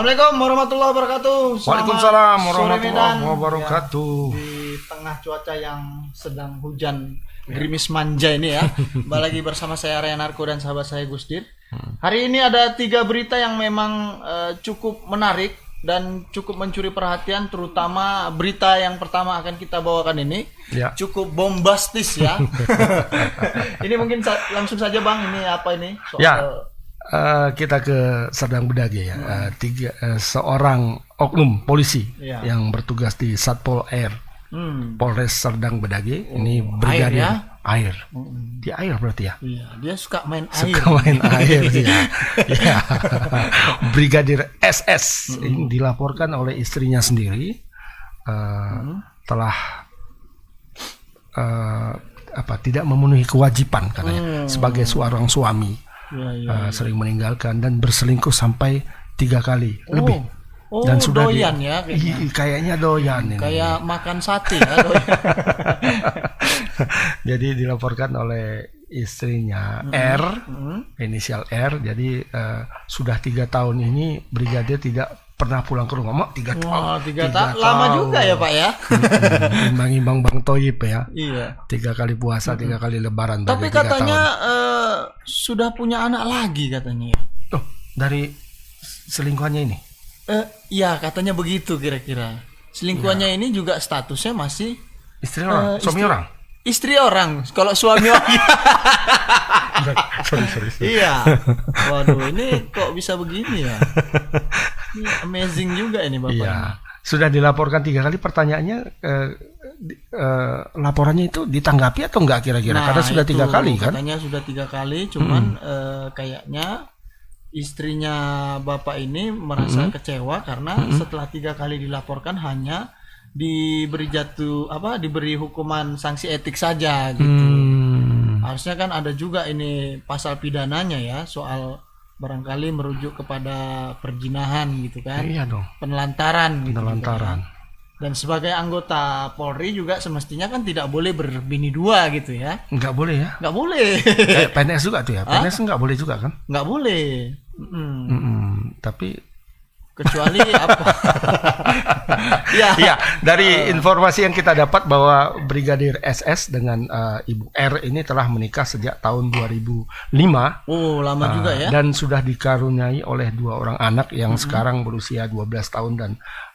Assalamualaikum warahmatullahi wabarakatuh. Waalaikumsalam Sore warahmatullahi Medan. wabarakatuh. Ya, di tengah cuaca yang sedang hujan gerimis manja ini ya. Kembali lagi bersama saya Arya Narko dan sahabat saya Gusdir. Hari ini ada 3 berita yang memang cukup menarik dan cukup mencuri perhatian, terutama berita yang pertama akan kita bawakan ini Ya. cukup bombastis ya. Ini mungkin langsung saja Bang, ini apa ini? Ya. Kita ke Serdang Bedage ya. Seorang oknum polisi Ya. yang bertugas di Satpol Air Polres Serdang Bedage. Ini Air brigadir ya? air. Di air berarti ya. Iya, dia suka main air. Suka main air ya. Ya. Brigadir SS ini dilaporkan oleh istrinya sendiri telah tidak memenuhi kewajiban katanya sebagai seorang suami. Sering meninggalkan dan berselingkuh sampai 3 kali lebih. Dan sudah doyan ya kayaknya doyan ini. Kayak makan sate ya doyan. Jadi dilaporkan oleh istrinya R, inisial R. Jadi sudah 3 tahun ini brigadir tidak pernah pulang ke rumah. 3 tahun. Wah, 3 tahun lama juga ya Pak ya. Imbang-imbang Bang Toyib ya. Iya. 3 kali puasa, 3 kali lebaran. Tapi katanya sudah punya anak lagi katanya ya. Oh, dari selingkuhannya ini? Iya katanya begitu kira-kira. Selingkuhannya ini juga statusnya masih Istri orang, suami orang. Istri orang. Kalau suami orang. sorry. Iya. Waduh, ini kok bisa begini ya? Ini amazing juga ini Bapak. Iya. Sudah dilaporkan 3 kali. Pertanyaannya laporannya itu ditanggapi atau enggak kira-kira? Nah, karena sudah 3 kali kan? Katanya sudah 3 kali, cuman kayaknya istrinya Bapak ini merasa kecewa karena setelah 3 kali dilaporkan hanya diberi hukuman sanksi etik saja gitu. Harusnya kan ada juga ini pasal pidananya ya, soal barangkali merujuk kepada perjinahan gitu kan. Iya dong. Penelantaran gitu. Penelantaran. Gitu kan. Dan sebagai anggota Polri juga semestinya kan tidak boleh berbini 2 gitu ya. Enggak boleh ya? Nggak boleh. PNS juga tuh ya? PNS enggak boleh juga kan? Nggak boleh. Tapi Kecuali apa? ya, dari informasi yang kita dapat bahwa Brigadir SS dengan Ibu R ini telah menikah sejak tahun 2005. Oh, lama juga ya. Dan sudah dikaruniai oleh 2 orang anak yang sekarang berusia 12 tahun dan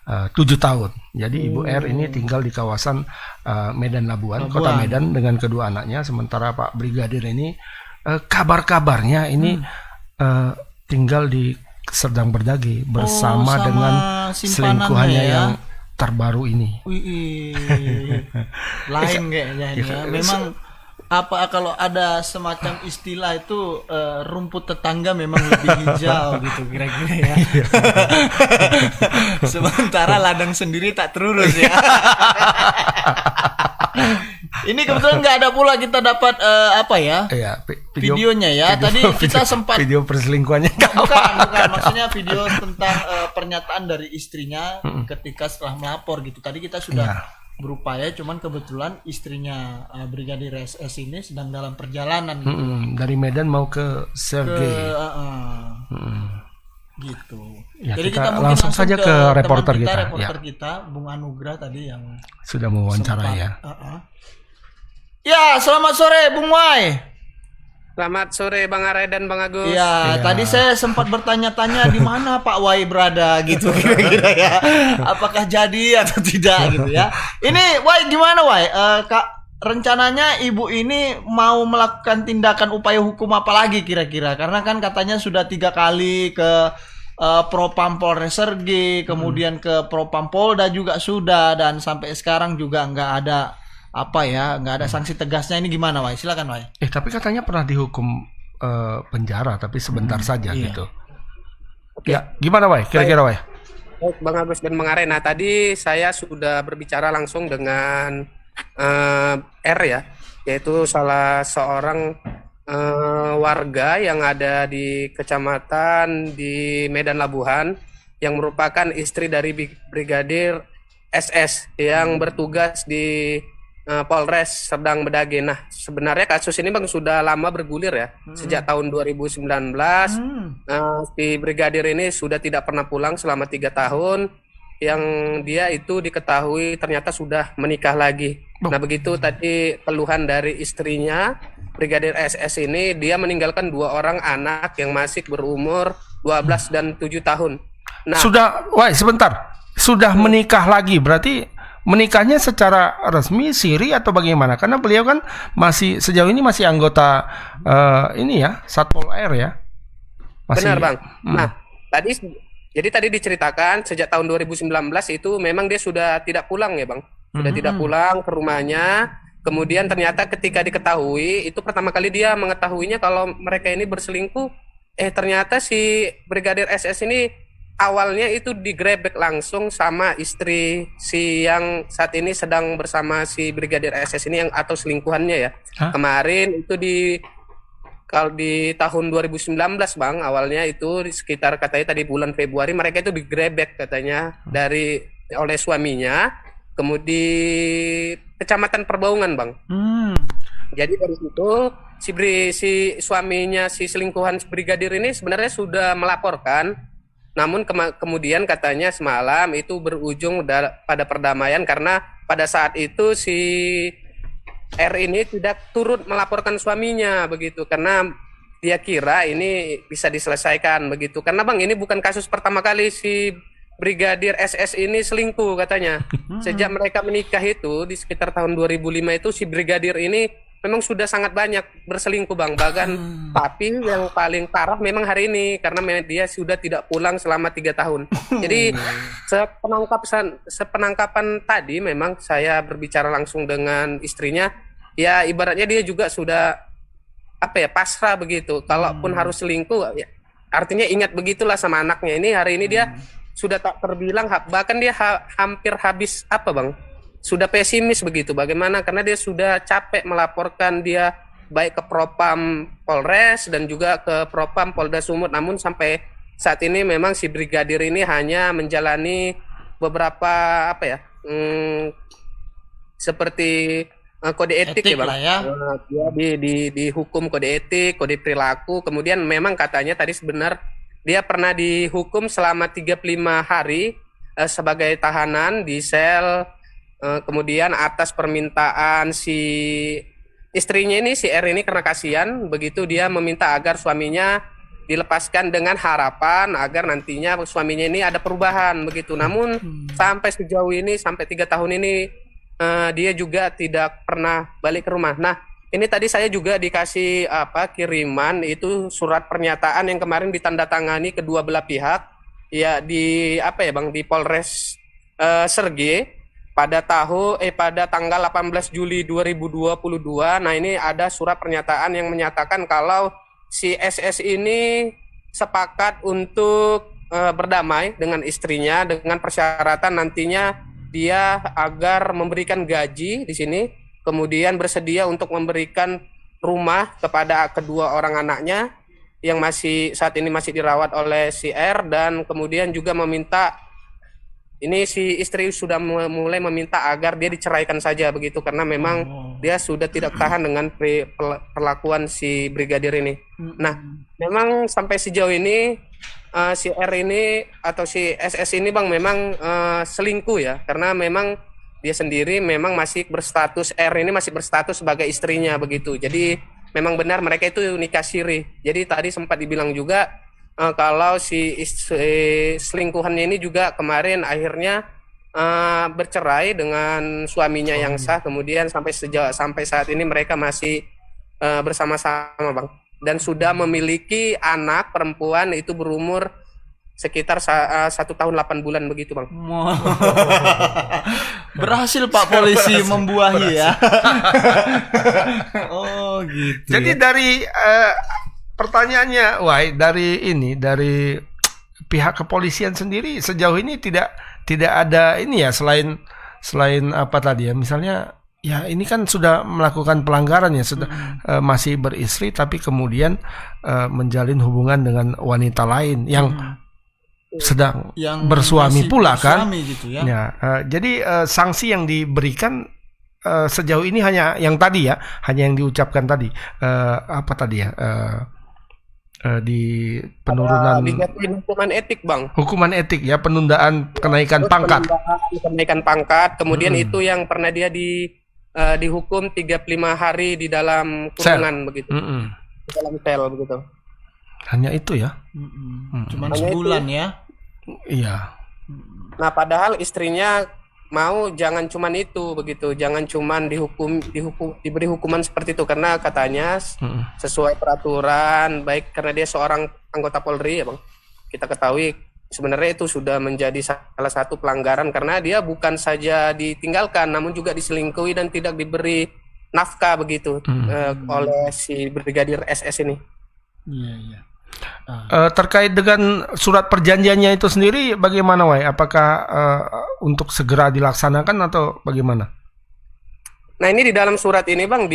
7 tahun. Jadi Ibu R ini tinggal di kawasan Medan Labuan, Kota Medan dengan kedua anaknya. Sementara Pak Brigadir ini kabar-kabarnya ini tinggal di Serdang Bedage bersama dengan selingkuhannya ya? yang terbaru ini. Lain kayaknya ini ya. Memang kalau ada semacam istilah itu rumput tetangga memang lebih hijau gitu kira-kira ya. Sementara ladang sendiri tak terurus ya. Ini kebetulan nggak ada pula kita dapat videonya ya. Tadi kita sempat video perselingkuhannya. Bukan. Maksudnya video tentang pernyataan dari istrinya ketika setelah melapor gitu. Tadi kita sudah berupaya, cuman kebetulan istrinya Brigadir SS ini sedang dalam perjalanan gitu. Dari Medan mau ke Sergei. Gitu. Ya, jadi kita mungkin langsung saja ke reporter kita. Reporter kita, Bung Anugrah tadi yang sudah mewawancara ya. Ya, selamat sore Bung Wai. Selamat sore Bang Are dan Bang Agus. Ya, tadi saya sempat bertanya-tanya di mana Pak Wai berada gitu kira-kira ya. Apakah jadi atau tidak gitu ya. Ini Wai gimana Wai? Rencananya ibu ini mau melakukan tindakan upaya hukum apa lagi kira-kira? Karena kan katanya sudah 3 kali ke Propam Polres Sergei, kemudian ke Propam Polda juga sudah, dan sampai sekarang juga nggak ada sanksi tegasnya. Ini gimana Wai? Silakan Wai. Tapi katanya pernah dihukum penjara tapi sebentar saja gitu. Ya, gimana Wai? Kira-kira Wai? Bang Agus dan Bang Are. Nah, tadi saya sudah berbicara langsung dengan R ya, yaitu salah seorang warga yang ada di kecamatan di Medan Labuhan yang merupakan istri dari Brigadir SS yang bertugas di Polres Serdang Bedage. Nah, sebenarnya kasus ini Bang sudah lama bergulir ya. Sejak tahun 2019, si brigadir ini sudah tidak pernah pulang selama 3 tahun. Yang dia itu diketahui ternyata sudah menikah lagi. Nah, begitu tadi keluhan dari istrinya, Brigadir SS ini, dia meninggalkan 2 orang anak yang masih berumur 12 dan 7 tahun. Nah, sebentar. Sudah menikah lagi, berarti menikahnya secara resmi siri atau bagaimana? Karena beliau kan masih sejauh ini masih anggota ini ya, Satpol Air ya. Benar, Bang. Nah, tadi diceritakan sejak tahun 2019 itu memang dia sudah tidak pulang ya, Bang. Sudah tidak pulang ke rumahnya. Kemudian ternyata ketika diketahui, itu pertama kali dia mengetahuinya kalau mereka ini berselingkuh. Ternyata si Brigadir SS ini awalnya itu digrebek langsung sama istri si yang saat ini sedang bersama si Brigadir SS ini atau selingkuhannya ya. Kemarin itu kalau di tahun 2019 Bang, awalnya itu sekitar katanya tadi bulan Februari mereka itu digrebek katanya oleh suaminya, kemudian Kecamatan Perbaungan Bang. Jadi dari situ si suaminya si selingkuhan brigadir ini sebenarnya sudah melaporkan, namun kemudian katanya semalam itu berujung pada perdamaian karena pada saat itu si R ini tidak turut melaporkan suaminya begitu karena dia kira ini bisa diselesaikan begitu. Karena Bang, ini bukan kasus pertama kali si Brigadir SS ini selingkuh katanya. Sejak mereka menikah itu di sekitar tahun 2005 itu si Brigadir ini memang sudah sangat banyak berselingkuh Bang. Bahkan tapi yang paling parah memang hari ini karena dia sudah tidak pulang selama 3 tahun. Jadi sepenangkapan tadi memang saya berbicara langsung dengan istrinya, ya ibaratnya dia juga sudah pasrah begitu. Kalaupun harus selingkuh ya, artinya ingat begitulah sama anaknya. Ini hari ini dia sudah tak terbilang, bahkan dia hampir habis Bang, sudah pesimis begitu. Bagaimana? Karena dia sudah capek melaporkan dia baik ke Propam Polres dan juga ke Propam Polda Sumut. Namun sampai saat ini memang si brigadir ini hanya menjalani beberapa seperti kode etik ya Bang. Dia dihukum kode etik, kode perilaku. Kemudian memang katanya tadi dia pernah dihukum selama 35 hari sebagai tahanan di sel. Kemudian atas permintaan si istrinya ini, si R ini karena kasihan, begitu dia meminta agar suaminya dilepaskan dengan harapan agar nantinya suaminya ini ada perubahan begitu. Namun sampai sejauh ini, sampai 3 tahun ini dia juga tidak pernah balik ke rumah. Nah, ini tadi saya juga dikasih kiriman itu surat pernyataan yang kemarin ditandatangani kedua belah pihak ya di Bang, di Polres Serge pada tanggal 18 Juli 2022. Nah, ini ada surat pernyataan yang menyatakan kalau si SS ini sepakat untuk berdamai dengan istrinya dengan persyaratan nantinya dia agar memberikan gaji di sini, kemudian bersedia untuk memberikan rumah kepada kedua orang anaknya yang saat ini masih dirawat oleh si R, dan kemudian juga meminta, ini si istri sudah mulai meminta agar dia diceraikan saja begitu karena memang dia sudah tidak tahan dengan perlakuan si brigadir ini. Nah, memang sampai sejauh ini si R ini atau si SS ini Bang memang selingkuh ya, karena memang dia sendiri memang masih berstatus, R ini masih berstatus sebagai istrinya begitu. Jadi memang benar mereka itu nikah siri. Jadi tadi sempat dibilang juga kalau si selingkuhannya ini juga kemarin akhirnya bercerai dengan suaminya yang sah, kemudian sampai saat ini mereka masih bersama-sama Bang, dan sudah memiliki anak perempuan itu berumur sekitar 1 tahun 8 bulan begitu Bang. Berhasil Pak polisi membuahi ya. Oh gitu. Jadi dari pertanyaannya, dari pihak kepolisian sendiri sejauh ini tidak ada ini ya, selain apa tadi ya, misalnya ya ini kan sudah melakukan pelanggaran ya, sudah masih beristri tapi kemudian menjalin hubungan dengan wanita lain yang sedang bersuami pula kan. Gitu ya. Jadi sanksi yang diberikan sejauh ini hanya yang tadi ya, hanya yang diucapkan tadi. Apa tadi ya? Di penurunan Dijatuhin hukuman etik, Bang. hukuman etik ya, penundaan kenaikan Terus pangkat. kenaikan pangkat, kemudian itu yang pernah dia dihukum 35 hari di dalam kurungan begitu. Mm-mm. Di dalam sel begitu. Hanya itu ya. Cuman Hanya sebulan itu. ya. Iya. Nah, padahal istrinya mau jangan cuman itu begitu, jangan cuman diberi hukuman seperti itu karena katanya sesuai peraturan, baik karena dia seorang anggota Polri ya, Bang. Kita ketahui sebenarnya itu sudah menjadi salah satu pelanggaran karena dia bukan saja ditinggalkan namun juga diselingkuhi dan tidak diberi nafkah begitu oleh si Brigadir SS ini. Iya, iya. Terkait dengan surat perjanjiannya itu sendiri bagaimana, Wai? Apakah untuk segera dilaksanakan atau bagaimana? Nah, ini di dalam surat ini, Bang,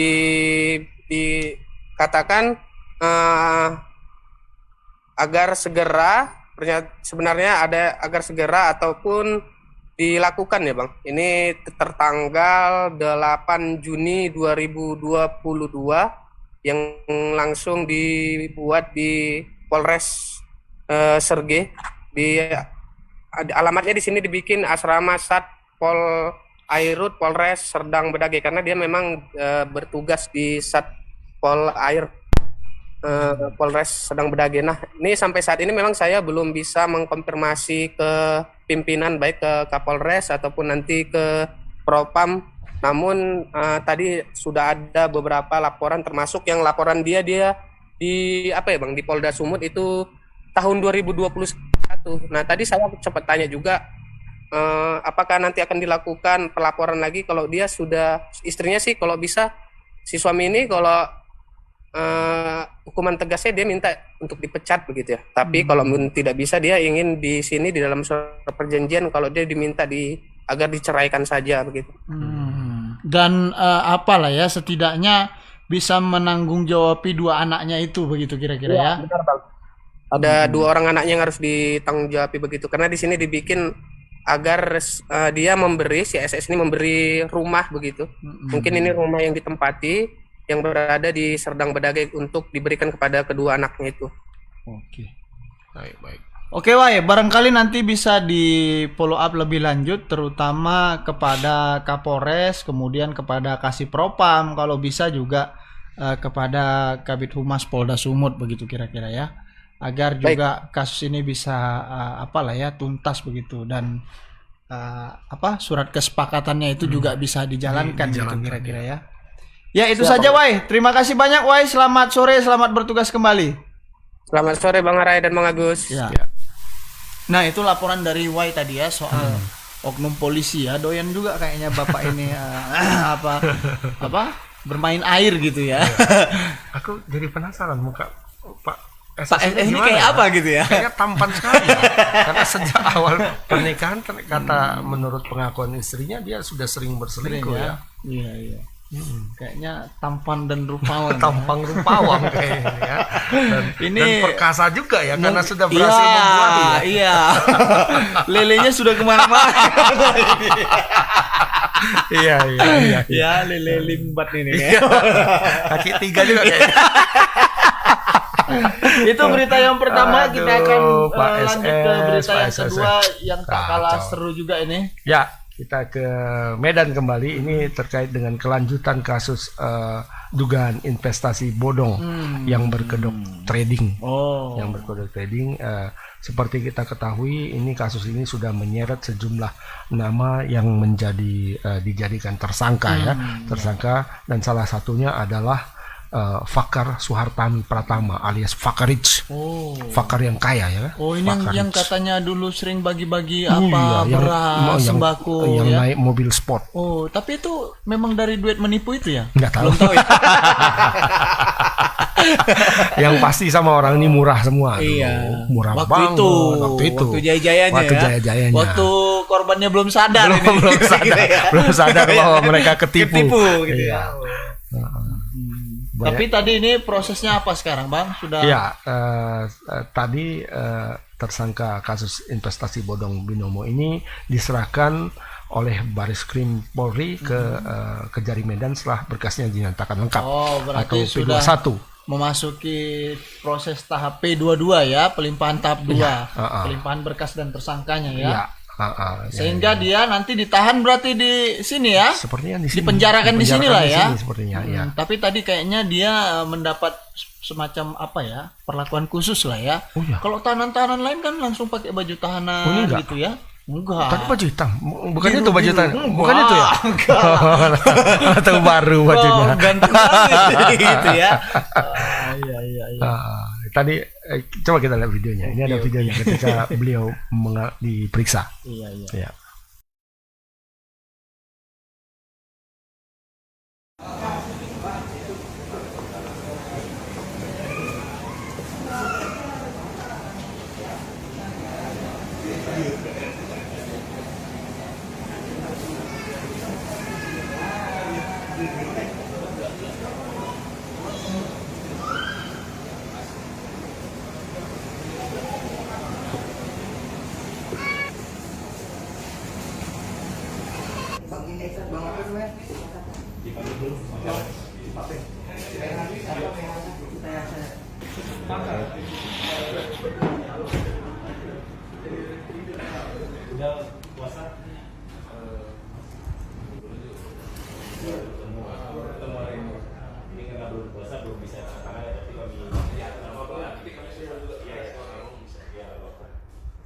dikatakan agar segera, sebenarnya ada agar segera ataupun dilakukan ya, Bang. Ini tertanggal 8 Juni 2022 yang langsung dibuat di Polres Serge. Alamatnya di sini dibikin Asrama Sat Pol Airut Polres Serdang Bedage karena dia memang bertugas di Sat Pol Air Polres Serdang Bedage. Nah, ini sampai saat ini memang saya belum bisa mengkonfirmasi ke pimpinan baik ke Kapolres ataupun nanti ke Propam. Namun tadi sudah ada beberapa laporan termasuk yang laporan dia di apa ya, Bang, di Polda Sumut itu tahun 2021. Nah, tadi saya sempat tanya juga apakah nanti akan dilakukan pelaporan lagi kalau dia sudah, istrinya sih kalau bisa si suami ini kalau hukuman tegasnya dia minta untuk dipecat begitu ya. Tapi kalau tidak bisa dia ingin di sini di dalam surat perjanjian kalau dia diminta agar diceraikan saja begitu. Dan apalah ya, setidaknya bisa menanggung jawabi dua anaknya itu begitu kira-kira ya. Benar, Bang. Ada dua orang anaknya yang harus ditanggung jawabi begitu karena di sini dibikin agar dia memberi, si SS ini memberi rumah begitu. Mungkin ini rumah yang ditempati yang berada di Serdang Bedage untuk diberikan kepada kedua anaknya itu. Oke. Baik. Oke, Wai, barangkali nanti bisa di follow up lebih lanjut terutama kepada Kapolres, kemudian kepada Kasih Propam, kalau bisa juga kepada Kabid Humas Polda Sumut begitu kira-kira ya. Agar juga kasus ini bisa apalah ya tuntas begitu dan surat kesepakatannya itu juga bisa dijalankan gitu kira-kira ya. Ya, itu saja, Wai. Terima kasih banyak, Wai. Selamat sore, selamat bertugas kembali. Selamat sore Bang Arai dan Bang Agus. Ya. Nah, itu laporan dari Wai tadi ya soal oknum polisi ya. Doyan juga kayaknya Bapak ini bermain air gitu ya. Aku jadi penasaran muka Pak Pak ini kayak apa gitu ya? Kayaknya tampan sekali ya. Karena sejak awal pernikahan kata menurut pengakuan istrinya dia sudah sering berselingkuh ya. Iya. Kayaknya tampan dan rupawan. Tampang rupawan kayaknya ya. Dan perkasa juga ya karena sudah berhasil iya, membuat ya. Iya. Lelenya sudah kemana-mana. Iya. Ya, lele limbat ini. Kaki 3 juga kayaknya. Itu berita yang pertama. Kita akan lanjut ke berita yang SS. kedua yang tak kalah seru juga ini. Ya, kita ke Medan kembali. Ini terkait dengan kelanjutan kasus dugaan investasi bodong yang berkedok trading. Yang berkedok trading. Seperti kita ketahui, ini kasus ini sudah menyeret sejumlah nama yang dijadikan tersangka ya, tersangka, dan salah satunya adalah Fakar Suhartami Pratama alias Fakarich. Fakar yang kaya ya. Ini yang katanya dulu sering bagi-bagi yang beras, sembako yang ya. naik mobil sport. Tapi itu memang dari duit menipu itu ya? Nggak tahu. Belum tahu ya. Yang pasti sama orang ini murah semua. Iya. Murah waktu banget. itu. Waktu jaya-jayanya Waktu ya. jaya-jayanya. Waktu korbannya belum sadar. belum sadar bahwa mereka ketipu. Gitu ya. Tapi tadi ini prosesnya apa sekarang, Bang? Sudah. Ya, tadi tersangka kasus investasi bodong binomo ini diserahkan oleh Baris Krim Polri ke Kejari Medan setelah berkasnya dinyatakan lengkap Oh, berarti atau sudah P21. memasuki proses tahap P22 ya, pelimpahan tahap 2, pelimpahan berkas dan tersangkanya ya. Iya. Sehingga dia nanti ditahan berarti di sini ya. Sepertinya di sini. Dipenjarakan di sini lah ya. Sepertinya ya. Tapi tadi kayaknya dia mendapat semacam apa ya, perlakuan khusus lah ya. Oh, iya. Kalau tahanan-tahanan lain kan langsung pakai baju tahanan Oh, enggak. gitu ya. Enggak. Tapi baju hitam, bukan Biru, itu baju biru. hitam, bukan Wah, itu ya? enggak. Atau baru bajunya. Oh, ganteng banget gitu ya. Iya. Tadi coba kita lihat videonya. Ini ada videonya ketika beliau diperiksa. Iya. Ya.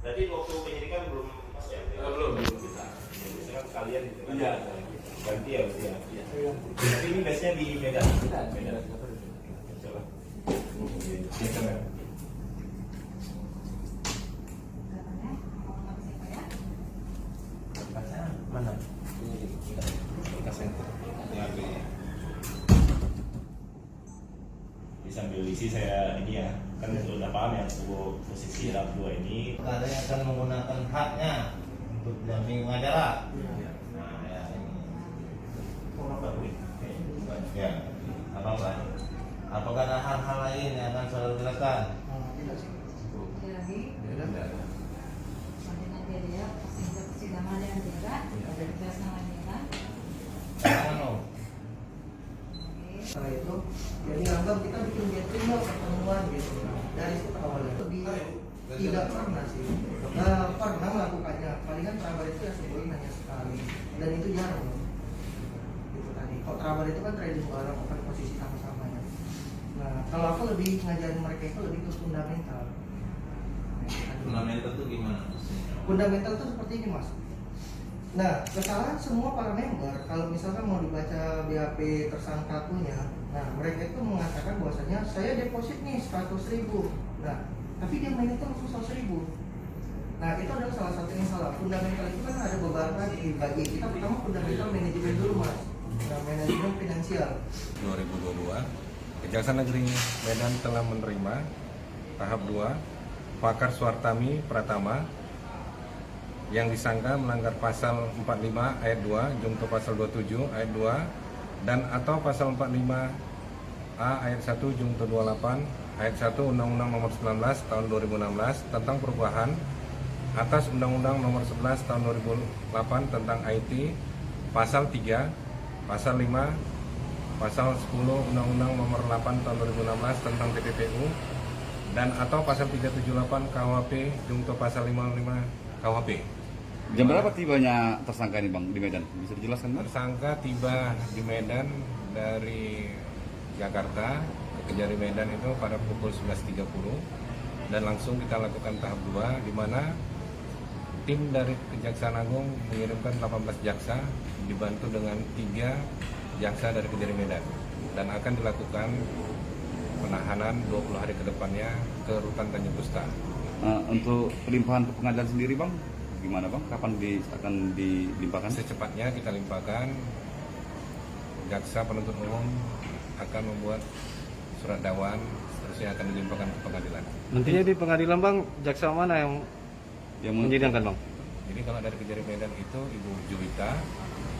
Jadi waktu penyidikan belum bisa. Misalkan sekalian gitu. Iya. Ganti ya. Tapi ini biasanya di Medan. Coba. Mana? Sambil isi saya ini ya, kan sudah paham ya posisi tahap 2 ini. Ada yang akan menggunakan haknya untuk mendampingi pengacara. Nah, ya ini. Ya, apa Pak? Apakah ada hal-hal lain yang akan saudara jelaskan? Setelah itu jadi anggap kita bikin gathering lah, pertemuan gitu. Dari situ awalnya lebih tidak pernah sih pernah melakukannya, palingan trabar itu ya sebuah hanya sekali dan itu jarang gitu tadi. Kalau trabar itu kan trading barang, open posisi sama-sama ya. Nah kalau aku lebih ngajarin mereka itu lebih ke fundamental. Fundamental itu gimana? Fundamental itu seperti ini mas. Nah, kesalahan semua para member kalau misalkan mau dibaca BAP tersangka punya, nah mereka itu mengatakan bahwasanya saya deposit nih 100.000. Nah, tapi dia mainnya tuh langsung 100.000. Nah, itu adalah salah satu yang salah. Fundamental itu kan ada beberapa dibagi. Kita pertama fundamental manajemen dulu mas. Nah, manajemen finansial. 2022, Kejaksaan Negeri Medan telah menerima tahap 2 Pakar Suartami Pratama yang disangka melanggar pasal 45 ayat 2 junto pasal 27 ayat 2 dan atau pasal 45A ayat 1 junto 28 ayat 1 Undang-Undang Nomor 19 Tahun 2016 tentang perubahan atas Undang-Undang Nomor 11 Tahun 2008 tentang IT, pasal 3, pasal 5, pasal 10 Undang-Undang Nomor 8 Tahun 2016 tentang TPPU dan atau pasal 378 KUHP junto pasal 55 KUHP. Jam berapa tibanya tersangka ini Bang di Medan? Bisa dijelaskan Bang? Tersangka tiba di Medan dari Jakarta ke Kejari Medan itu pada pukul 11.30 dan langsung kita lakukan tahap 2 di mana tim dari Kejaksaan Agung mengirimkan 18 jaksa dibantu dengan 3 jaksa dari Kejari Medan dan akan dilakukan penahanan 20 hari ke depannya ke Rutan Tanjung Pusta. Untuk pelimpahan ke pengadilan sendiri Bang, gimana Bang? Kapan akan dilimpahkan? Secepatnya kita limpahkan. Jaksa penuntut umum akan membuat surat dakwaan, seterusnya akan dilimpahkan ke pengadilan. Nantinya di pengadilan Bang, jaksa mana yang menyidangkan Bang? Jadi kalau dari Kejari Medan itu Ibu Juwita,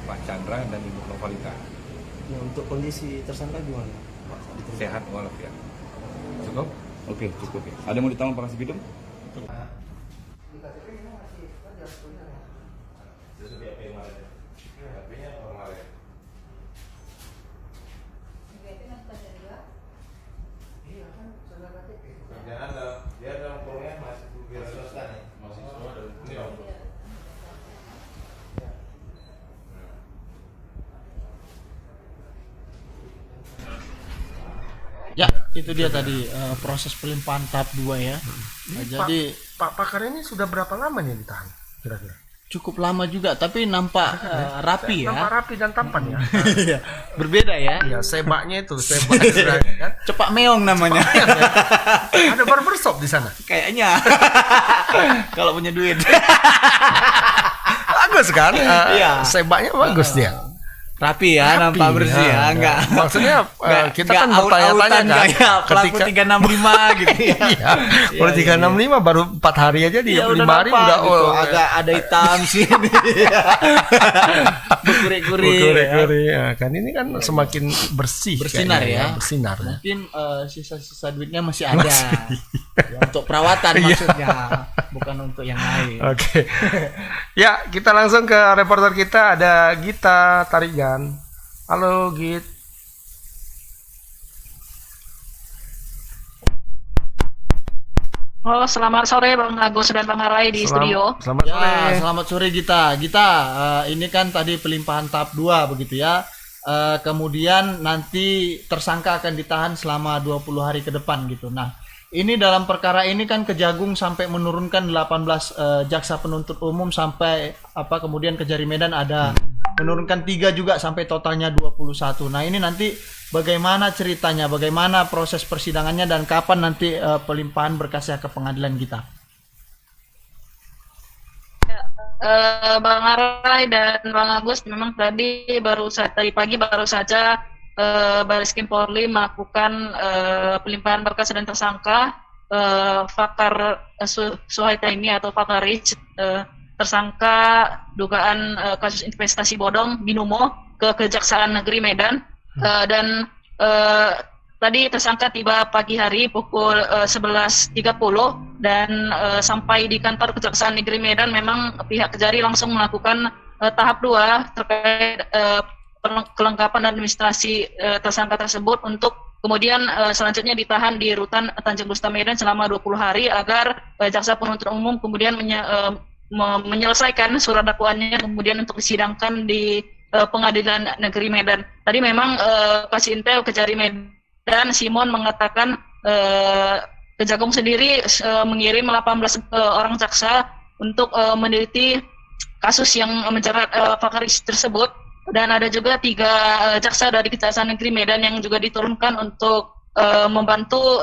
Pak Chandra, dan Ibu Novalita. Ya, untuk kondisi tersangka gimana? Sehat walafiat. Cukup? Oke, cukup. Ada mau ditambah Pak Kasih Bidum? Di KTP ini masih kerja sebenarnya. Jadi BAP kemarin. Itu dia tadi proses pelimpahan tahap 2 ya. Nah, jadi Pak Pakar ini sudah berapa lama nih ditahan kira-kira? cukup lama juga, tapi nampak rapi ya. Nampak rapi dan tampan ya. Iya, berbeda ya. Iya, sebaknya itu, sebak istilahnya kan. Cepak meong namanya. Ada barbershop di sana. Kayaknya. Kalau punya duit. Bagus kan? Iya. Sebaknya bagus dia. Rapi ya, Rapi, nampak bersih ya. Enggak. Maksudnya kita kan bertanya-tanya kan ketika 365 gitu ya. Iya. Kalau 365 baru 4 hari aja dia, 5 hari udah gitu. Agak ada hitam sini. Berkuri-kuri. Ya, kan ini kan semakin bersih. Bersinar kayaknya, ya. Bersinar. Mungkin sisa-sisa duitnya masih ada. Ya, untuk perawatan maksudnya, bukan untuk yang lain. Oke. Ya, kita langsung ke reporter kita, ada Gita Tarigan. Halo Git. Oh, selamat sore Bang Agus dan Bang Arai di studio. Selamat sore. Ya, selamat sore Gita. Gita, ini kan tadi pelimpahan tahap 2 begitu ya. Kemudian nanti tersangka akan ditahan selama 20 hari ke depan gitu. Nah, ini dalam perkara ini kan Kejagung sampai menurunkan 18 jaksa penuntut umum sampai kemudian Kejari Medan ada menurunkan 3 juga sampai totalnya 21. Nah, ini nanti bagaimana ceritanya, bagaimana proses persidangannya dan kapan nanti pelimpahan berkasnya ke pengadilan kita? Bang Arai dan Bang Agus, memang tadi pagi baru saja Baris Krim Polri melakukan pelimpahan berkas dan tersangka Fakar Suhaitami atau Fakar Rich, tersangka dugaan kasus investasi bodong binomo ke Kejaksaan Negeri Medan. Dan tadi tersangka tiba pagi hari pukul 11.30 dan sampai di kantor Kejaksaan Negeri Medan memang pihak Kejari langsung melakukan tahap 2 terkait kelengkapan administrasi tersangka tersebut untuk kemudian selanjutnya ditahan di rutan Tanjung Gusta Medan selama 20 hari agar jaksa penuntut umum kemudian menyelesaikan surat dakwaannya kemudian untuk disidangkan di Pengadilan Negeri Medan. Tadi memang kasih intel Kejari Medan Simon mengatakan Kejagung sendiri mengirim 18 orang jaksa untuk meneliti kasus yang menjerat Fakar tersebut. Dan ada juga 3 jaksa dari Kejaksaan Negeri Medan yang juga diturunkan untuk membantu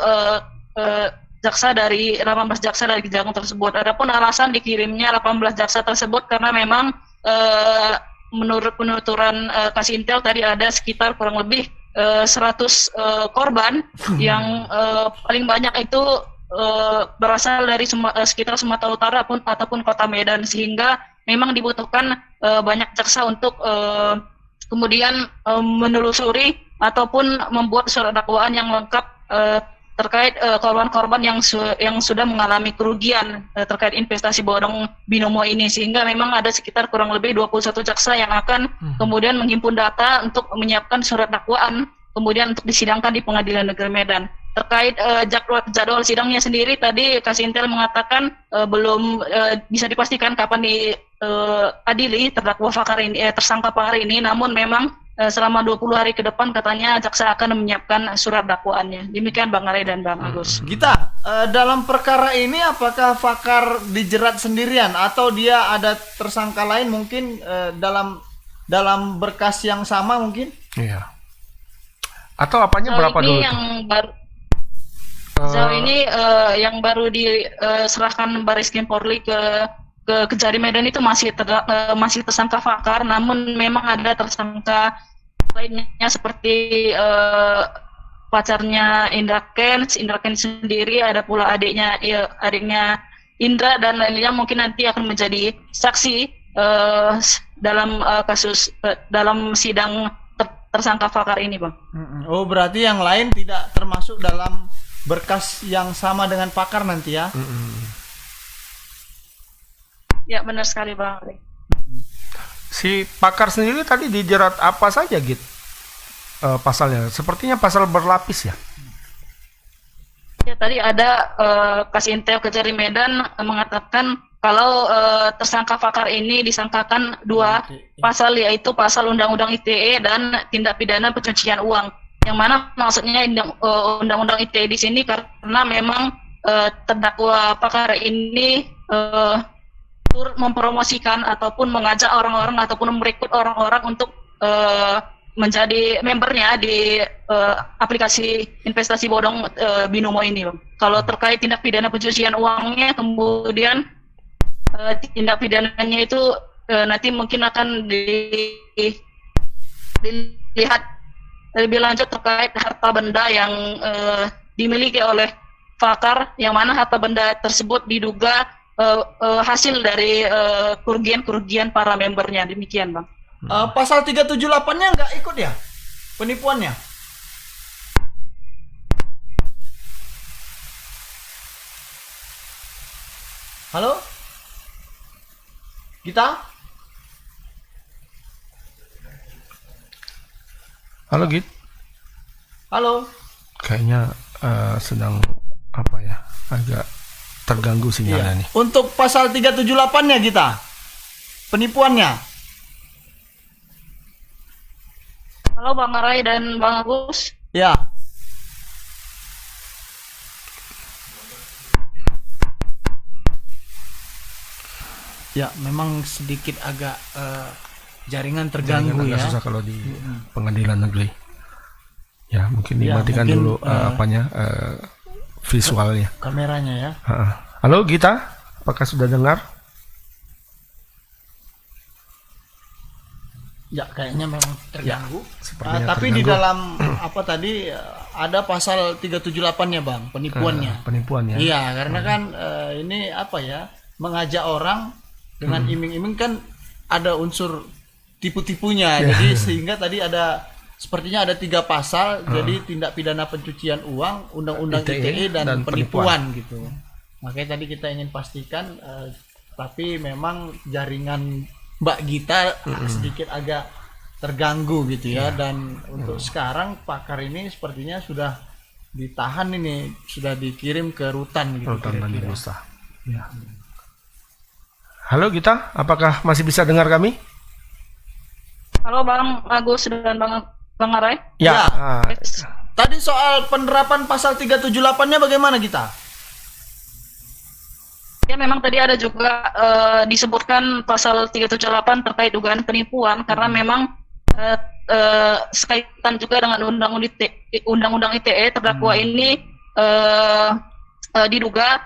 18 jaksa dari Kejagung tersebut. Adapun alasan dikirimnya 18 jaksa tersebut karena memang menurut penuturan kasih intel tadi ada sekitar kurang lebih 100 korban yang paling banyak itu berasal dari sekitar Sumatera Utara ataupun Kota Medan, sehingga memang dibutuhkan banyak jaksa untuk kemudian menelusuri ataupun membuat surat dakwaan yang lengkap terkait korban-korban yang sudah mengalami kerugian terkait investasi bodong binomo ini, sehingga memang ada sekitar kurang lebih 21 jaksa yang akan kemudian menghimpun data untuk menyiapkan surat dakwaan kemudian untuk disidangkan di Pengadilan Negeri Medan. Terkait jadwal sidangnya sendiri, tadi Kasih Intel mengatakan belum bisa dipastikan kapan diadili terdakwa Fakar ini, tersangka Fakar ini, namun memang selama 20 hari ke depan katanya jaksa akan menyiapkan surat dakwaannya. Demikian Bang Arai dan Bang Agus. Gita, dalam perkara ini apakah Fakar dijerat sendirian atau dia ada tersangka lain mungkin dalam berkas yang sama mungkin? Iya. Atau apanya berapa ini dulu? Yang baru sejauh ini yang baru diserahkan Baris Krim Polri ke Kejari Medan itu masih tersangka Fakar, namun memang ada tersangka lainnya seperti pacarnya Indra Ken sendiri, ada pula adiknya Indra dan lainnya mungkin nanti akan menjadi saksi dalam kasus dalam sidang tersangka Fakar ini, Bang. Oh, berarti yang lain tidak termasuk dalam berkas yang sama dengan Fakar nanti ya? Ya, benar sekali, Bang. Si Fakar sendiri tadi dijerat apa saja, Git? Pasalnya, sepertinya pasal berlapis ya? Ya, tadi ada Kasih Intel Kejari Medan mengatakan kalau tersangka Fakar ini disangkakan 2 pasal, yaitu pasal Undang-Undang ITE dan tindak pidana pencucian uang. yang mana maksudnya undang-undang ITE di sini karena memang terdakwa perkara ini turut mempromosikan ataupun mengajak orang-orang ataupun merekrut orang-orang untuk menjadi membernya di aplikasi investasi bodong Binomo ini, Bang. Kalau terkait tindak pidana pencucian uangnya, kemudian tindak pidananya itu nanti mungkin akan dilihat lebih lanjut terkait harta benda yang dimiliki oleh Fakar, yang mana harta benda tersebut diduga hasil dari kerugian para membernya. Demikian, Bang. Pasal 378-nya nggak ikut ya penipuannya? Halo? Gita? Halo Git, Halo? kayaknya sedang apa ya, agak terganggu sinyalnya nih. Untuk pasal 378-nya Gita, penipuannya. Halo Bang Arai dan Bang Agus. Ya. Ya, memang sedikit agak jaringan terganggu Jaringan agak ya. susah kalau di pengadilan negeri. Ya, mungkin Ya, dimatikan mungkin, dulu visualnya. Kameranya ya. Halo Gita, apakah sudah dengar? Ya, kayaknya memang terganggu. sepertinya Tapi di terganggu. dalam apa tadi ada pasal 378-nya, Bang, penipuannya. Penipuan ya. Iya, karena kan ini apa ya, mengajak orang dengan iming-iming kan ada unsur tipu-tipunya. Jadi sehingga tadi ada sepertinya ada 3 pasal, jadi tindak pidana pencucian uang, undang-undang ITE dan penipuan gitu. Makanya tadi kita ingin pastikan, tapi memang jaringan Mbak Gita sedikit agak terganggu gitu ya. Dan untuk sekarang Pakar ini sepertinya sudah ditahan ini, sudah dikirim ke rutan gitu. Rutan Bandi kira-kira. Nusa. Ya. Halo Gita, apakah masih bisa dengar kami? Halo Bang Agus dan Bang Arai. Ya. Ah, Tadi soal penerapan pasal 378-nya bagaimana kita? Ya memang tadi ada juga disebutkan pasal 378 terkait dugaan penipuan karena memang sekaitan juga dengan undang-undang ITE terdakwa ini diduga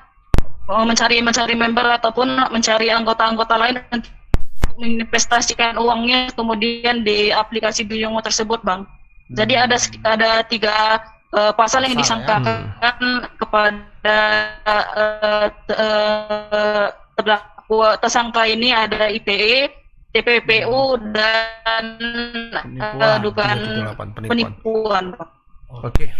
mencari member ataupun mencari anggota-anggota lain untuk menginvestasikan uangnya kemudian di aplikasi Binomo tersebut, Bang. Jadi ada 3 pasal yang disangkakan kepada terdakwa tersangka ini, ada ITE, TPPU dan dugaan penipuan. Oke.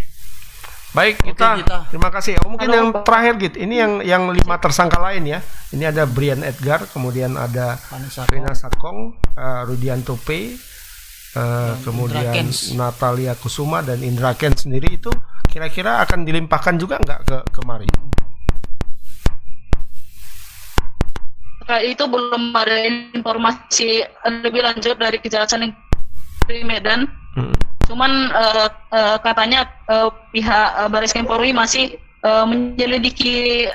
Baik, Gita. Terima kasih. Mungkin yang terakhir Git, ini yang 5 tersangka lain ya. Ini ada Brian Edgar, kemudian ada Rina Sakong, Rudianto P, kemudian Natalia Kusuma dan Indra Ken sendiri. Itu kira-kira akan dilimpahkan juga nggak ke kemari? Itu belum ada informasi lebih lanjut dari Kejaksaan Negeri Medan. Cuman katanya pihak Baris Krim Polri masih menyelidiki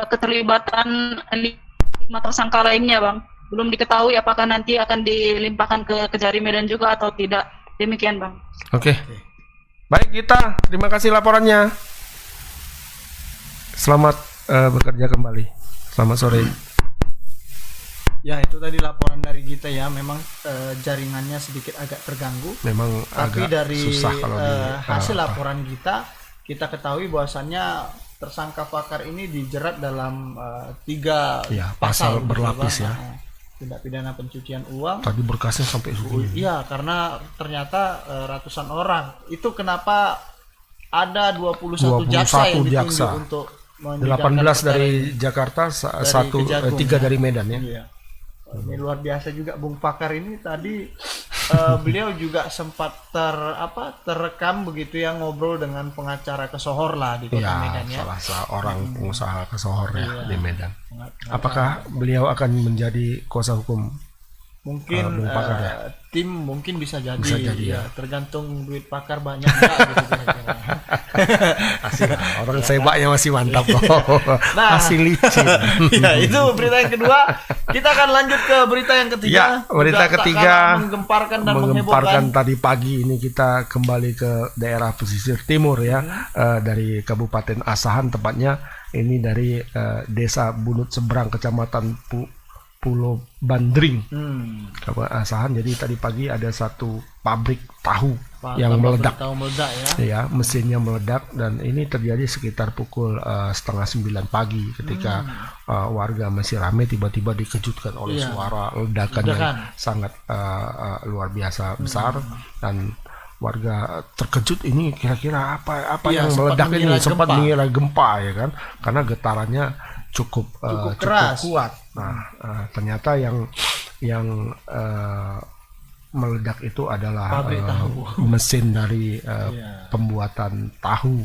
keterlibatan 5 tersangka lainnya, Bang. Belum diketahui apakah nanti akan dilimpahkan ke Kejari Medan juga atau tidak. Demikian, Bang. Oke. Baik Gita, terima kasih laporannya. Selamat bekerja kembali. Selamat sore. Ya, itu tadi laporan dari kita ya. Memang jaringannya sedikit agak terganggu. Memang tapi agak dari susah kalau hasil laporan kita ketahui bahwasannya tersangka Pakar ini dijerat dalam 3 pasal berlapis ya. Tindak pidana pencucian uang. Tadi berkasnya sampai segini. Iya, karena ternyata ratusan orang. Itu kenapa ada 21 jaksa yang ditunjuk untuk 18 dari Jakarta, 3 dari Medan ya. Iya. Ini luar biasa juga Bung Pakar ini tadi beliau juga sempat terekam begitu ya, ngobrol dengan pengacara Kesohor lah di Kota Medan ya. Salah seorang pengusaha Kesohor ya di Medan. Apakah beliau akan menjadi kuasa hukum Mungkin Bung Pakar ya? tim mungkin bisa jadi, Bisa jadi, ya. tergantung duit pakar banyak nggak gitu kira-kira. Asik, orang sebaknya masih mantap kok. Nah. Masih licin. Ya, itu berita yang kedua. Kita akan lanjut ke berita yang ketiga. Ya, berita Udah tak ketiga kalah menggemparkan dan menghebohkan. tadi pagi ini kita kembali ke daerah pesisir timur ya, dari Kabupaten Asahan tepatnya, ini dari Desa Bunut Seberang, Kecamatan Pulau Bandring, Kabupaten Asahan. Jadi tadi pagi ada satu pabrik tahu yang meledak. Tahu meledak ya. Ya, mesinnya meledak, dan ini terjadi sekitar pukul 8:30 pagi ketika warga masih ramai, tiba-tiba dikejutkan oleh suara ledakan yang sangat luar biasa besar, dan warga terkejut, ini kira-kira apa yang meledak ini, sempat mengira gempa ya kan, karena getarannya cukup keras, kuat. Nah, ternyata yang meledak itu adalah mesin dari pembuatan tahu.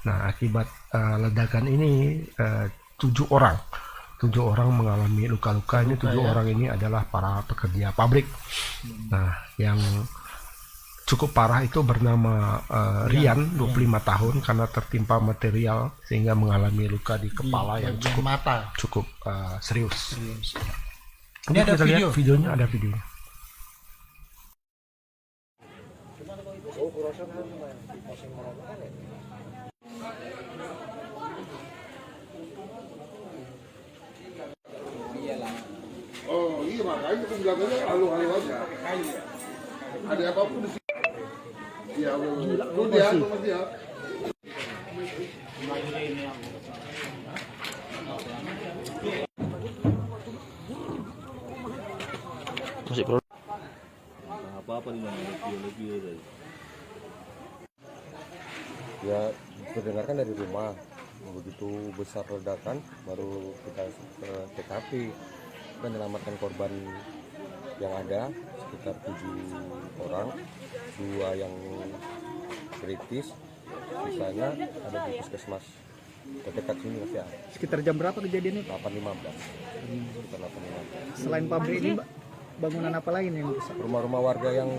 Nah, akibat ledakan ini 7 orang mengalami luka-luka. Ini 7 orang ini adalah para pekerja pabrik. Nah, yang cukup parah itu bernama Rian, 25 tahun, karena tertimpa material sehingga mengalami luka di kepala yang cukup serius. Ini ada video. Videonya, ada videonya. Oh iya, makanya penjaganya halu-halu aja. Ada apapun di sini. Iya, lu dia, dia. Masih pro. Apa-apa di mana biologi tadi. Ya, terdengarkan dari rumah. Begitu besar ledakan, baru kita ke TKP dan menyelamatkan korban yang ada sekitar 7 orang, 2 yang kritis, sisanya ada di puskesmas terdekat sini masih ada. Sekitar jam berapa kejadiannya? 8.15. Sekitar 8.15. Selain pabrik ini, bangunan apa lain yang rusak? Rumah-rumah warga yang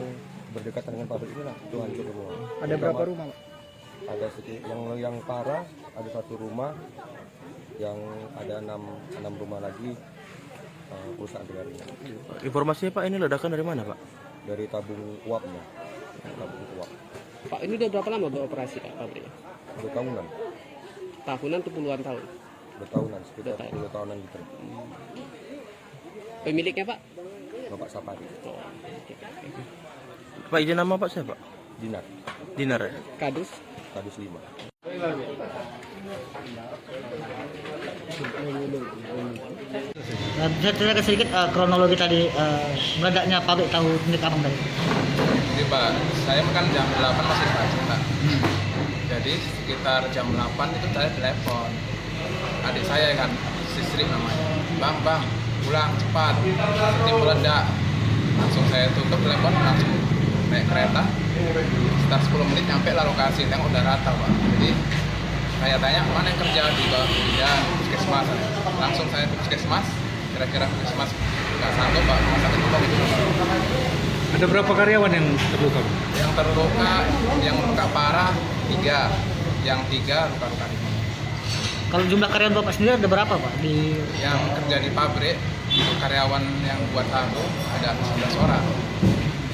berdekatan dengan pabrik ini lah, itu hancur semua. Ada berapa rumah, Pak? Ada yang parah, ada 1 rumah, yang ada 6 rumah lagi perusahaan dengarnya. Informasinya Pak, ini ledakan dari mana Pak? Dari tabung uapnya. Tabung uap. Pak, ini udah berapa lama beroperasi Pak pabriknya? 2 tahunan. Tahunan atau puluhan tahun? 2 tahunan, sekitar 10 tahunan gitu. Pemiliknya Pak? Bapak Sapari. Pak, izin nama Pak siapa? Dinar. Dinar ya? Kadus? Kadus 5. Bisa ceritakan sedikit kronologi tadi meledaknya pabrik tahu milik abang tadi. Jadi Pak, saya kan jam 8 masih pagi Pak. Jadi sekitar jam 8 itu saya telepon adik saya kan, Sisri namanya. Bang, pulang cepat, seperti meledak. Langsung saya tutup telepon, langsung naik kereta. Sekitar 10 menit nyampe lah lokasi, tengok udah rata Pak. Jadi saya tanya mana yang kerja di bidan puskesmas. Langsung saya ke puskesmas, kira-kira puskesmas nggak sanggup Pak, rumah sakit umum itu. Ada berapa karyawan yang terluka? Yang terluka, yang luka parah 3, yang 3 luka-luka ringan. Kalau jumlah karyawan Bapak sendiri ada berapa Pak? Yang kerja di pabrik, karyawan yang buat tahu ada 11 orang.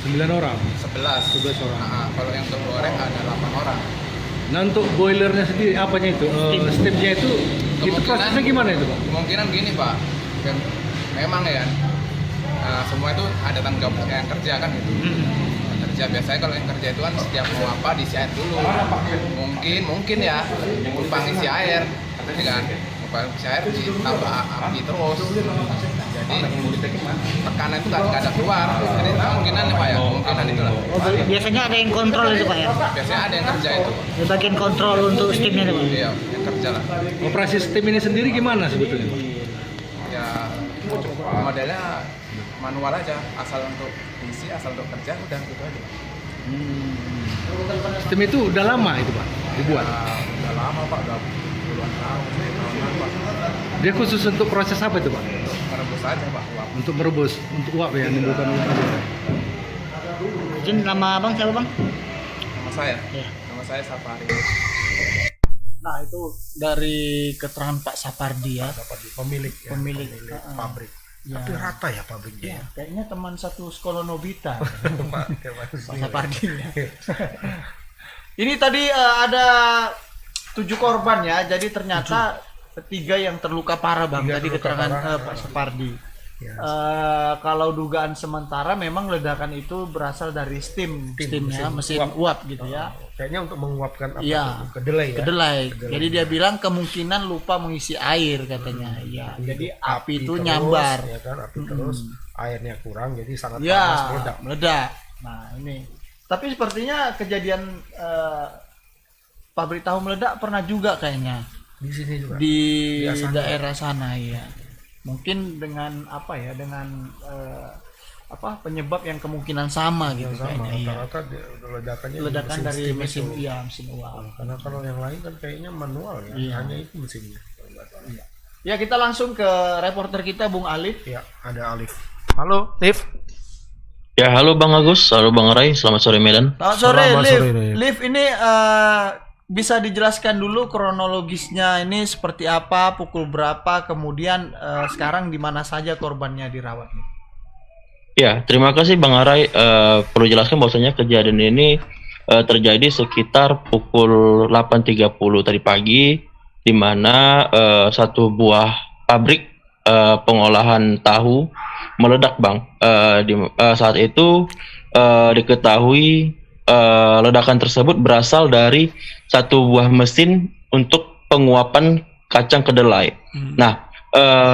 9 orang? 11 orang. Nah, kalau yang untuk goreng ada 8 orang. Nah, untuk boilernya sendiri, apanya itu? Steamnya itu prosesnya gimana itu Pak? Kemungkinan gini Pak, memang ya, semua itu ada tanggung jawab yang kerja kan gitu. Yang kerja biasanya kalau yang kerja itu kan setiap mau apa disi air dulu. Mungkin ya, lupa ngisi air, ya kan? Lupa ngisi air ditambah api terus. Jadi tekanan itu nggak ada keluar. Jadi kemungkinan ya Pak ya, kemungkinan itulah. Biasanya ada yang kontrol itu Pak ya? Biasanya ada yang kerja itu. Di bagian kontrol untuk steamnya itu Pak? Iya, yang kerja lah. Operasi steam ini sendiri gimana sebetulnya Pak? Ya modelnya manual aja, asal untuk isi, asal untuk kerja udah gitu aja. Steam itu udah lama itu Pak dibuat? Udah lama Pak, udah puluhan tahun, tahunan Pak. Dia khusus untuk proses apa itu Pak? Merebus saja Pak uap. Untuk merebus, untuk uap ya, menimbulkan uap. Izin nama abang siapa bang? Nama saya, Iya. nama saya Safari. Nah, itu dari keterangan Pak Sapardi ya. Pemilik Pemilik, pabrik. Ya. Tapi rata ya pabriknya. Ya, kayaknya teman satu sekolah Nobita. Pak Sapardi ya. Ini tadi ada 7 korban ya. Jadi ternyata 3 yang terluka parah bang. Tadi keterangan Pak Sapardi. Kalau dugaan sementara memang ledakan itu berasal dari steam ya, mesin uap gitu ya. Kayaknya untuk menguapkan Iya, kedelai ya. Kedelai. Jadi dia bilang kemungkinan lupa mengisi air katanya. Ya, jadi api itu terus, nyambar. ya kan, api terus, airnya kurang jadi sangat Ya, panas meledak. Nah, ini. Tapi sepertinya kejadian pabrik tahu meledak pernah juga kayaknya. Di sini juga. Di Biasanya. daerah sana ya. Mungkin dengan apa ya? Dengan penyebab yang kemungkinan sama gitu Sama, kayaknya. Iya. rata-rata ledakannya di Ledakan dari steam mesin itu. mesin uap. Karena kalau yang lain kan kayaknya manual ya, Iya. hanya itu mesinnya. Ya, kita langsung ke reporter kita Bung Alif. Ya, ada Alif. Halo, Alif. Ya, halo Bang Agus, halo Bang Rai, selamat sore Medan. Selamat sore, Selamat Liv. sore, Liv. Liv, ini bisa dijelaskan dulu kronologisnya ini seperti apa, pukul berapa, kemudian sekarang di mana saja korbannya dirawat nih? Ya, terima kasih Bang Rai. Perlu jelaskan bahwasanya kejadian ini terjadi sekitar pukul 8.30 tadi pagi, di mana satu buah pabrik pengolahan tahu meledak Bang. Saat itu diketahui ledakan tersebut berasal dari satu buah mesin untuk penguapan kacang kedelai. Nah,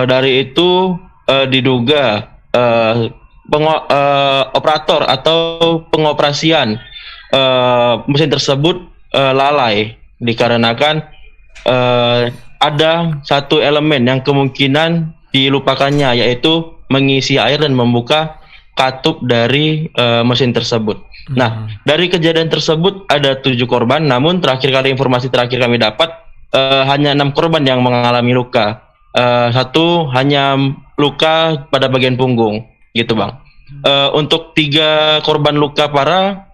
dari itu diduga operator atau pengoperasian mesin tersebut lalai dikarenakan ada satu elemen yang kemungkinan dilupakannya, yaitu mengisi air dan membuka katup dari mesin tersebut. Nah, dari kejadian tersebut ada 7 korban, namun terakhir kali informasi terakhir kami dapat hanya 6 korban yang mengalami luka. Satu hanya luka pada bagian punggung, gitu Bang. Untuk 3 korban luka parah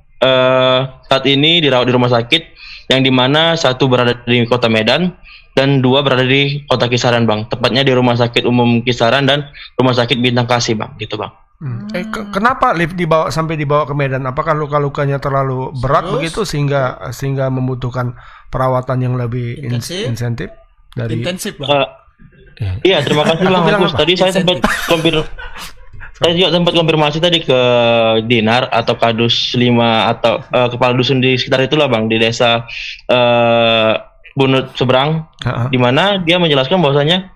saat ini dirawat di rumah sakit, yang dimana 1 berada di kota Medan dan 2 berada di kota Kisaran Bang. Tepatnya di Rumah Sakit Umum Kisaran dan Rumah Sakit Bintang Kasih Bang, gitu Bang. Kenapa Liv sampai dibawa ke Medan? Apakah luka-lukanya terlalu berat begitu sehingga membutuhkan perawatan yang lebih intensif dari Intensif Bang. Iya, terima kasih Bang Agus. Tadi saya sempat konfirmasi tadi ke Dinar atau Kadus 5 atau kepala dusun di sekitar itulah Bang, di desa Bunut Seberang, di mana dia menjelaskan bahwasanya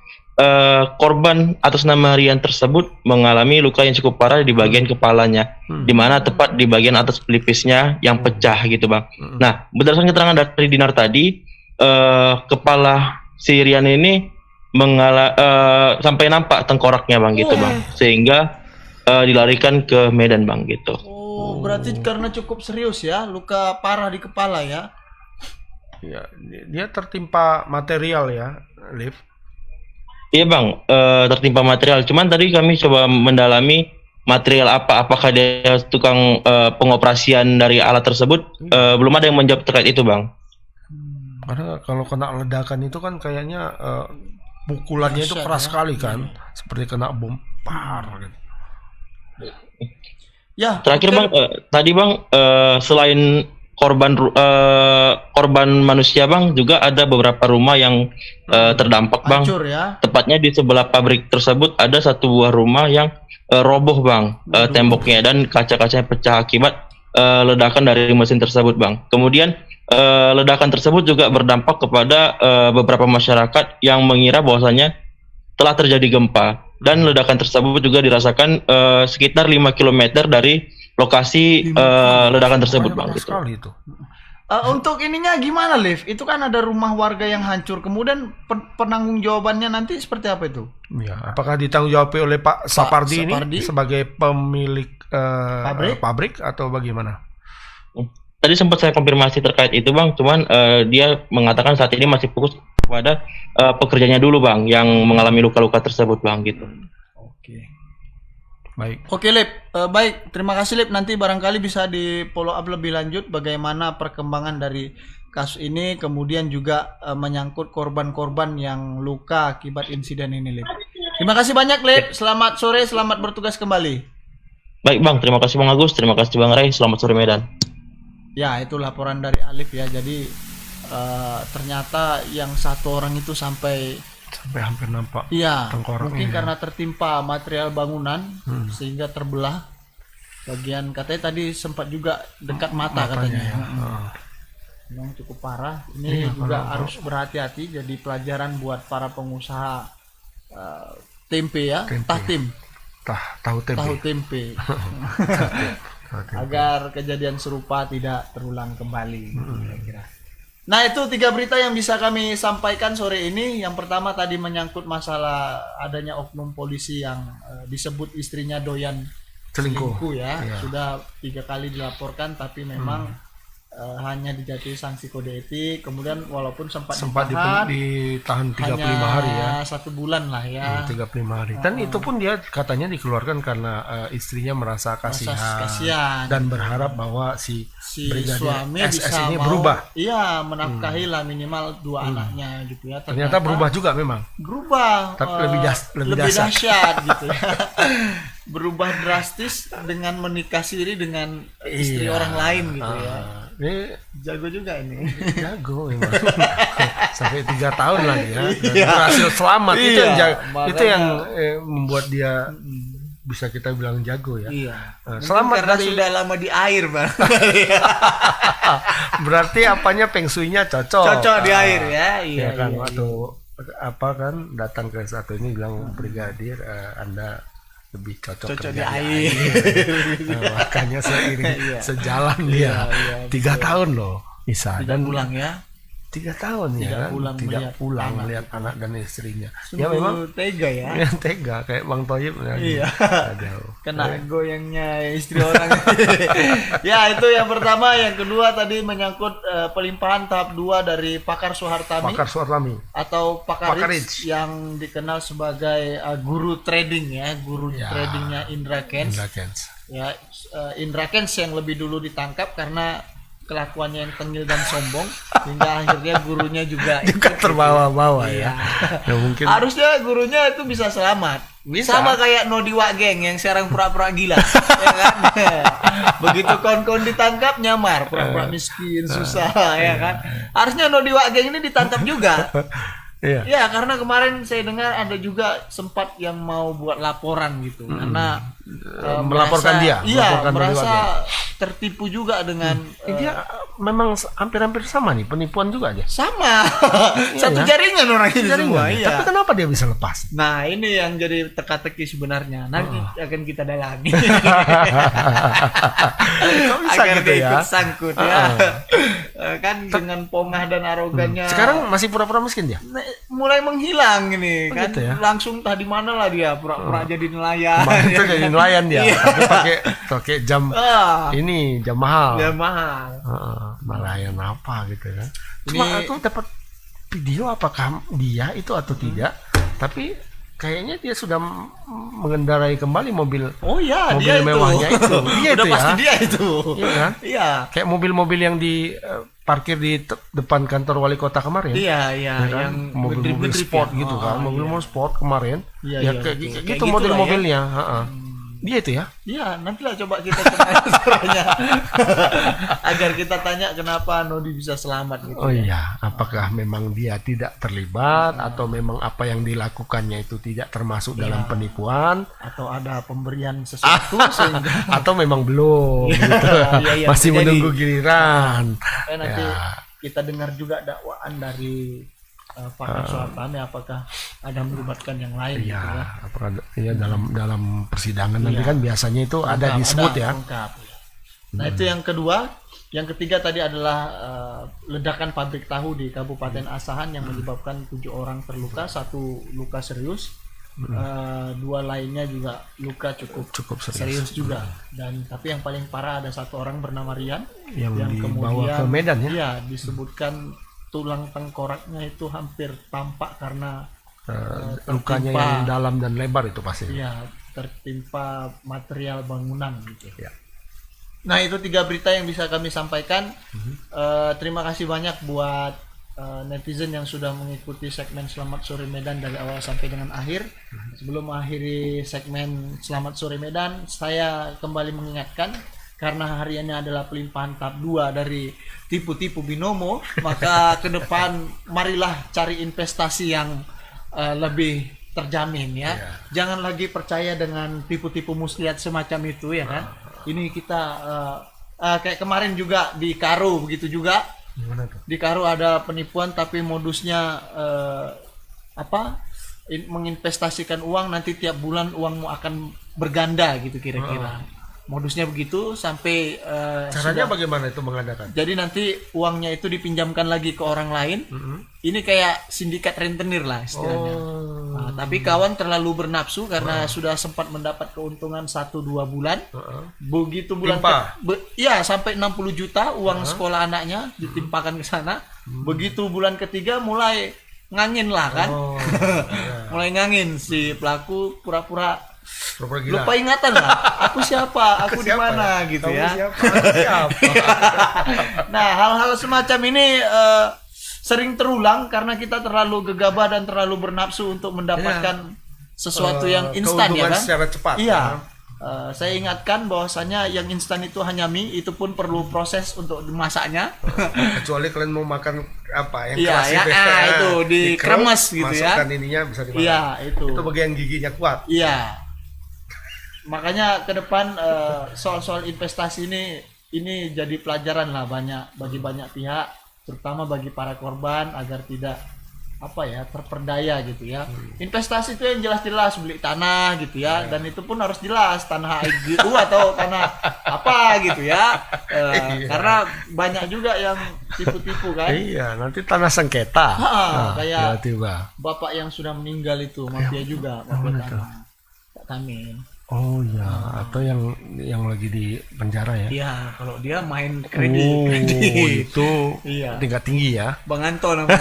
korban atas nama Rian tersebut mengalami luka yang cukup parah di bagian kepalanya, di mana tepat di bagian atas pelipisnya yang pecah gitu Bang. Nah, berdasarkan keterangan dari Dinar tadi, kepala si Rian ini sampai nampak tengkoraknya Bang gitu Bang, sehingga dilarikan ke Medan Bang gitu. Oh, berarti karena cukup serius ya, luka parah di kepala ya. Ya, dia tertimpa material ya, Liv. Iya Bang, tertimpa material. Cuman tadi kami coba mendalami material apakah dia tukang pengoperasian dari alat tersebut, belum ada yang menjawab terkait itu Bang. Karena kalau kena ledakan itu kan kayaknya pukulannya itu keras sekali kan, seperti kena bom parah gitu. Ya. Terakhir Bang, tadi Bang, selain korban manusia Bang, juga ada beberapa rumah yang terdampak Bang. Hancur ya. Tepatnya di sebelah pabrik tersebut ada satu buah rumah yang roboh Bang, temboknya dan kaca-kacanya pecah akibat ledakan dari mesin tersebut Bang. Kemudian ledakan tersebut juga berdampak kepada beberapa masyarakat yang mengira bahwasanya telah terjadi gempa, dan ledakan tersebut juga dirasakan sekitar 5 km dari lokasi ledakan tersebut Bang gitu. Untuk ininya gimana Liv? Itu kan ada rumah warga yang hancur, kemudian penanggung jawabannya nanti seperti apa itu? Ya, apakah ditanggung jawab oleh Pak Sapardi ini sebagai pemilik pabrik atau bagaimana? Tadi sempat saya konfirmasi terkait itu Bang, cuman dia mengatakan saat ini masih fokus pada pekerjanya dulu Bang yang mengalami luka-luka tersebut Bang gitu. Oke. Baik. Oke Lip, baik, terima kasih Lip. Nanti barangkali bisa di follow up lebih lanjut bagaimana perkembangan dari kasus ini, kemudian juga menyangkut korban-korban yang luka akibat insiden ini Lip. Terima kasih banyak Lip, selamat sore, selamat bertugas kembali. Baik Bang, terima kasih Bang Agus, terima kasih Bang Ray, selamat sore Medan. Ya, itu laporan dari Alif ya. Jadi ternyata yang satu orang itu sampai hampir nampak. Iya, tengkorak mungkin ini. karena tertimpa material bangunan sehingga terbelah bagian, katanya tadi sempat juga dekat mata katanya. ya. Memang cukup parah. Ini Iya, juga parah. harus berhati-hati, jadi pelajaran buat para pengusaha tempe ya, tahtim. Tahu tempe. Tahu tempe. Agar kejadian serupa tidak terulang kembali, kira-kira. Nah, itu 3 berita yang bisa kami sampaikan sore ini. Yang pertama tadi menyangkut masalah adanya oknum polisi yang disebut istrinya doyan selingkuh ya. Iya. Sudah 3 kali dilaporkan, tapi memang hanya dijatuhi sanksi kode etik. Kemudian walaupun sempat ditahan 35 hanya hari ya. 1 bulan lah ya. 35 hari. Dan itu pun dia katanya dikeluarkan karena istrinya merasa kasihan dan berharap bahwa si Brigadir suami SS bisa ini mau, berubah. Iya, menafkahi lah minimal 2 anaknya gitu ya. Ternyata berubah juga memang. Berubah. Tapi lebih dahsyat gitu ya. Berubah drastis dengan menikah siri dengan istri orang lain gitu ya. Ini jago juga ini. Jago memang. Sampai 3 tahun lagi ya. Dan Iya. berhasil selamat. Iya, Itu yang membuat dia bisa kita bilang jago ya. Iya. Selamat karena dari sudah lama di air, Bang. Berarti apanya feng shui-nya cocok. Cocok di air ya. Iya, Ya kan iya, waktu apa kan datang ke satu ini bilang Brigadir Anda lebih cocok kerja di air. Nah, makanya seiring Iya. sejalan dia. Iya, 3 tahun loh bisa Tidak pulang ya. 3 tahun Tidak ya kan? pulang tidak melihat pulang anak. melihat anak dan istrinya. Sungguh Ya memang tega ya. tega kayak Bang Toyib ya. Iya. Aduh. Kena goyangnya istri orang. Ya, itu yang pertama. Yang kedua tadi menyangkut pelimpahan tahap 2 dari Pakar Suhartami. Pakar Suhartami Atau Pakar Pakarich. Rich yang dikenal sebagai guru trading ya, guru tradingnya Indra Kents. Indra Kents. Ya, Indra Kents yang lebih dulu ditangkap karena kelakuannya yang tengil dan sombong, hingga akhirnya gurunya juga terbawa-bawa ya. Ya mungkin harusnya gurunya itu bisa selamat. Bisa. Sama kayak Nodiwa Geng yang sekarang pura-pura gila. Ya kan? Begitu kawan-kawan ditangkap nyamar, pura-pura miskin, susah ya kan. Harusnya Nodiwa Geng ini ditangkap juga. Iya. Ya, karena kemarin saya dengar ada juga sempat yang mau buat laporan gitu, karena melaporkan dia, iya, melaporkan merasa tertipu juga dengan dia memang hampir-hampir sama nih, penipuan juga aja. sama satu ya? jaringan orang ini semua. Iya. Tapi kenapa dia bisa lepas? Nah, ini yang jadi teka-teki sebenarnya. Nanti akan kita dalami. Bisa agar gitu dia ya? ikut sangkut ya. Kan dengan pongah dan arogannya. Sekarang masih pura-pura miskin dia? Mulai menghilang ini kan. gitu ya? Langsung tadi mana lah dia pura-pura jadi nelayan. Kemarin itu jadi nelayan dia, Iya. tapi pakai jam ini jam mahal. Jam mahal. Nelayan apa gitu ya? Ini- Cuma aku dapat video apakah dia itu atau tidak, tapi kayaknya dia sudah mengendarai kembali mobil. Oh iya, mobil dia itu. mewahnya itu. Dia Udah itu pasti ya. dia itu. Iya kan? Iya. Kayak mobil-mobil yang di parkir di depan kantor wali kota kemarin. Iya, iya, Ya kan? yang mobil-mobil ngedrip-ngedrip sport ya. gitu Oh, kan, iya. mobil-mobil sport kemarin. Iya, Ya iya, kayak betul. gitu Kayak gitu model-mobilnya. Dia itu ya. Iya, nantilah coba kita tanya suaranya. Agar kita tanya kenapa Nodi bisa selamat gitu. Oh iya, apakah memang dia tidak terlibat atau memang apa yang dilakukannya itu tidak termasuk dalam penipuan Atau ada pemberian sesuatu sehingga atau memang belum Iya, gitu. iya, iya, Masih bisa menunggu jadi. giliran. nanti Ya. kita dengar juga dakwaan dari Pakar Suhartami apakah ada melibatkan yang lain gitu ya. Iya, apakah ya dalam persidangan nanti Iya. kan biasanya itu ada disebut ya. lengkap. Nah, itu yang kedua. Yang ketiga tadi adalah ledakan pabrik tahu di Kabupaten Asahan yang menyebabkan 7 orang terluka, 1 luka serius, 2 lainnya juga luka cukup serius juga. Dan tapi yang paling parah ada 1 orang bernama Rian Yang dibawa kemudian ke Medan ya? Iya, disebutkan tulang tengkoraknya itu hampir tampak karena lukanya yang dalam dan lebar itu pasti. Iya, tertimpa material bangunan gitu. Ya. Nah, itu 3 berita yang bisa kami sampaikan. Terima kasih banyak buat netizen yang sudah mengikuti segmen Selamat Sore Medan dari awal sampai dengan akhir. Sebelum mengakhiri segmen Selamat Sore Medan, saya kembali mengingatkan, karena hari ini adalah pelimpahan tahap 2 dari tipu-tipu binomo, maka ke depan marilah cari investasi yang lebih terjamin ya. Jangan lagi percaya dengan tipu-tipu muslihat semacam itu ya kan. Ini kita kayak kemarin juga di Karo begitu juga. Di Karo ada penipuan tapi modusnya menginvestasikan uang, nanti tiap bulan uangmu akan berganda gitu kira-kira. Modusnya begitu sampai caranya bagaimana itu mengadakan? Jadi nanti uangnya itu dipinjamkan lagi ke orang lain. Ini kayak sindikat rentenir lah istilahnya. Nah, tapi kawan terlalu bernafsu karena sudah sempat mendapat keuntungan 1-2 bulan. Begitu bulan sampai 60 juta uang sekolah anaknya ditimpakan ke sana. Begitu bulan ketiga mulai ngangin lah kan. Mulai ngangin si pelaku pura-pura lupa ingatan lah, aku siapa, aku di mana gitu ya. Nah, hal-hal semacam ini sering terulang karena kita terlalu gegabah dan terlalu bernafsu untuk mendapatkan sesuatu yang instan ya kan. Secara cepat. Iya. Saya ingatkan bahwasanya yang instan itu hanya mie, itu pun perlu proses untuk dimasaknya. Kecuali kalian mau makan apa yang keras itu dikremes gitu ya. Masukkan ininya bisa dimakan. Iya, itu. Itu bagian giginya kuat. Iya. Makanya ke depan soal-soal investasi ini jadi pelajaran lah bagi banyak pihak, terutama bagi para korban agar tidak terperdaya gitu ya. Investasi itu yang jelas-jelas beli tanah gitu ya, dan itu pun harus jelas tanah HIGU atau tanah apa gitu ya. Karena banyak juga yang tipu-tipu kan. Iya, nanti tanah sengketa. Kayak bapak yang sudah meninggal itu mafia juga, mafia tanah. Kami. Oh ya, atau yang lagi di penjara ya? Iya, kalau dia main kredit. Itu tingkat tinggi ya? Bang Anto namanya.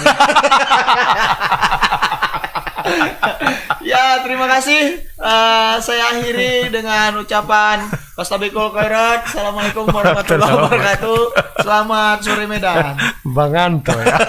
Ya, terima kasih. Saya akhiri dengan ucapan Fastabikul Khairat. Assalamualaikum warahmatullahi wabarakatuh. Selamat sore Medan. Bang Anto ya.